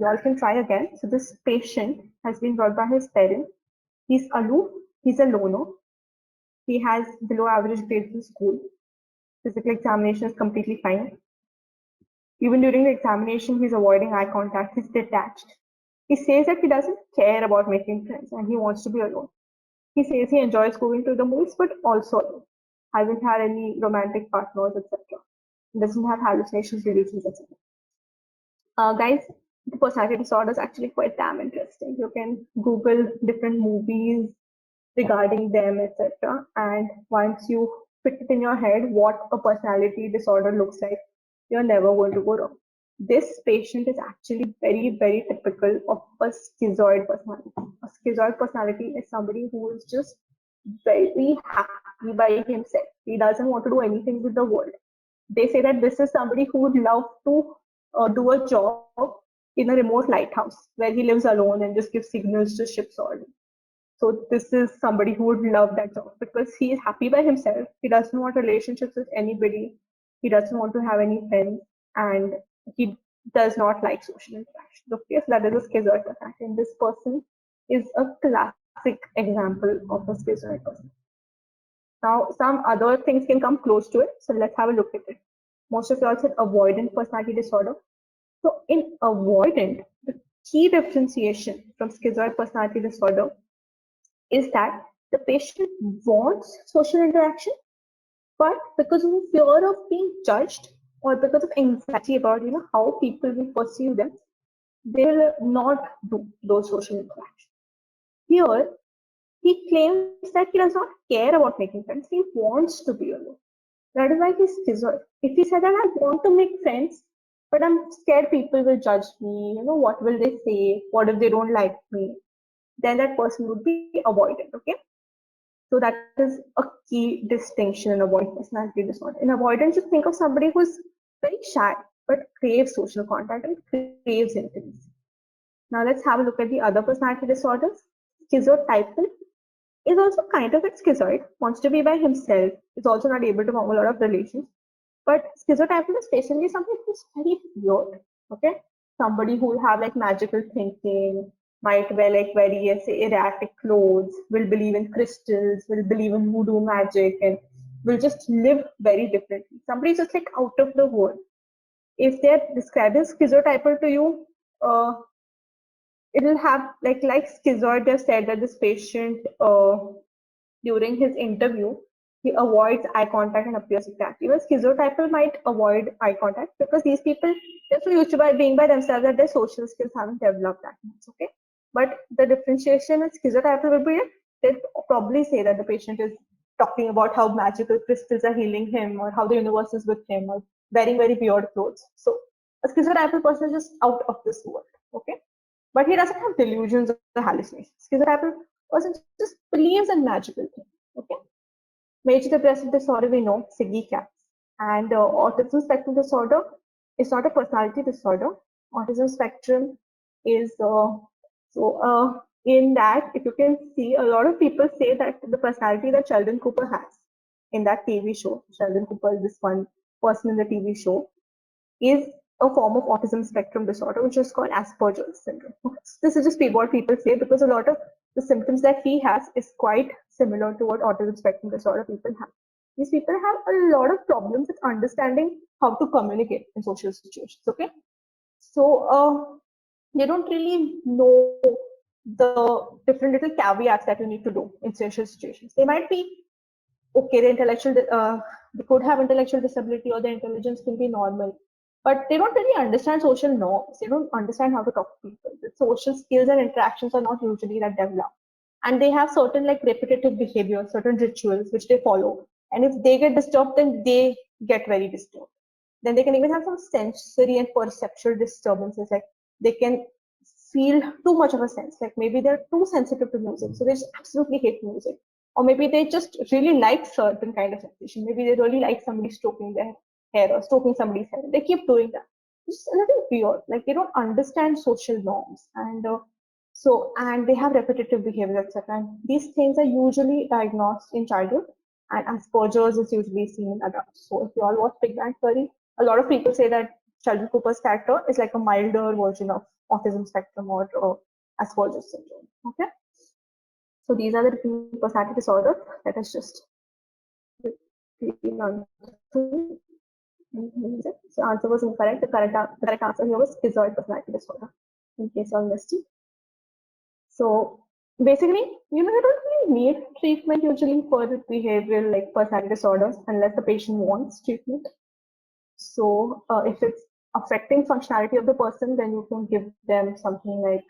you all can try again. So this patient has been brought by his parents. He's aloof, he's a loner, he has below average grades in school. Physical examination is completely fine. Even during the examination, he's avoiding eye contact, he's detached. He says that he doesn't care about making friends and he wants to be alone. He says he enjoys going to the movies, but also alone. Hasn't had any romantic partners, etc. Doesn't have hallucinations, delusions, etc. Guys, the personality disorder is actually quite damn interesting. You can Google different movies regarding them, etc. And once you put it in your head what a personality disorder looks like, you're never going to go wrong. This patient is actually very, very typical of a schizoid personality. A schizoid personality is somebody who is just very happy by himself. He doesn't want to do anything with the world. They say that this is somebody who would love to do a job in a remote lighthouse where he lives alone and just gives signals to ships all day. So this is somebody who would love that job because he is happy by himself. He doesn't want relationships with anybody. He doesn't want to have any friends, and he does not like social interaction. Okay, so that is a schizoid personality. And this person is a classic example of a schizoid person. Now, some other things can come close to it. So let's have a look at it. Most of you all said avoidant personality disorder. So in avoidant, the key differentiation from schizoid personality disorder is that the patient wants social interaction, but because of the fear of being judged or because of anxiety about how people will perceive them, they will not do those social interactions. Here, he claims that he does not care about making friends. He wants to be alone. That is why he's schizoid. If he said that I want to make friends, but I'm scared people will judge me, what will they say? What if they don't like me? Then that person would be avoidant, okay? So that is a key distinction in avoidant personality disorder. In avoidance, just think of somebody who's very shy, but craves social contact and craves intimacy. Now let's have a look at the other personality disorders. Schizotypal is also kind of a schizoid, wants to be by himself, is also not able to form a lot of relations. But schizotypal is basically something who's very weird, okay? Somebody who will have like magical thinking, might wear like very erratic clothes, will believe in crystals, will believe in voodoo magic, and will just live very differently. Somebody's just like out of the world. If they're describing schizotypal to you, it'll have like schizoid. They've said that this patient during his interview, he avoids eye contact and appears exactly. Even schizotypal might avoid eye contact because these people, they're so used to being by themselves that their social skills haven't developed that much, okay? But the differentiation in schizotypal will be they'll probably say that the patient is talking about how magical crystals are healing him or how the universe is with him or wearing very weird clothes. So a schizotypal person is just out of this world, okay? But he doesn't have delusions or hallucinations. Schizotypal person just believes in magical things, okay? Major depressive disorder, we know, SIGI cats. And autism spectrum disorder is not a personality disorder. Autism spectrum is, in that, if you can see, a lot of people say that the personality that Sheldon Cooper has in that TV show, Sheldon Cooper is this one person in the TV show, is a form of autism spectrum disorder, which is called Asperger's syndrome. This is just what people say because a lot of the symptoms that he has is quite similar to what autism spectrum disorder people have. These people have a lot of problems with understanding how to communicate in social situations, okay? So they don't really know the different little caveats that you need to do in social situations. They might be, okay, they could have intellectual disability or their intelligence can be normal, but they don't really understand social norms. They don't understand how to talk to people. The social skills and interactions are not usually that developed. And they have certain like repetitive behavior, certain rituals which they follow. And if they get disturbed, then they get very disturbed. Then they can even have some sensory and perceptual disturbances. Like they can feel too much of a sense. Like maybe they're too sensitive to music, so they just absolutely hate music. Or maybe they just really like certain kind of sensation. Maybe they really like somebody stroking their hair or stroking somebody's hair. They keep doing that. It's a little weird. Like they don't understand social norms, and and they have repetitive behavior, etc. And these things are usually diagnosed in childhood, and Asperger's is usually seen in adults. So if you all watch Big Bang Theory, a lot of people say that Sheldon Cooper's character is like a milder version of autism spectrum or Asperger's syndrome. Okay, so these are the different personality disorders. Let us just run through. So answer was incorrect. The correct answer here was schizoid personality disorder, in case you missed it. So basically, you don't really need treatment usually for the behavioral like personality disorders unless the patient wants treatment. So if it's affecting functionality of the person, then you can give them something like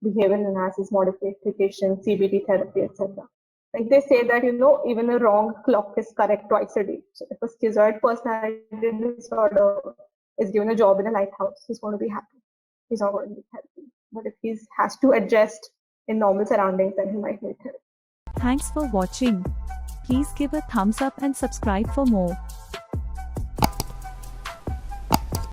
behavioral analysis modification, CBT therapy, etc. Like they say that, even a wrong clock is correct twice a day. So if a schizoid personality disorder is given a job in a lighthouse, he's going to be happy. He's not going to need therapy. But if he has to adjust in normal surroundings, then he might need therapy. Thanks for watching. Please give a thumbs up and subscribe for more.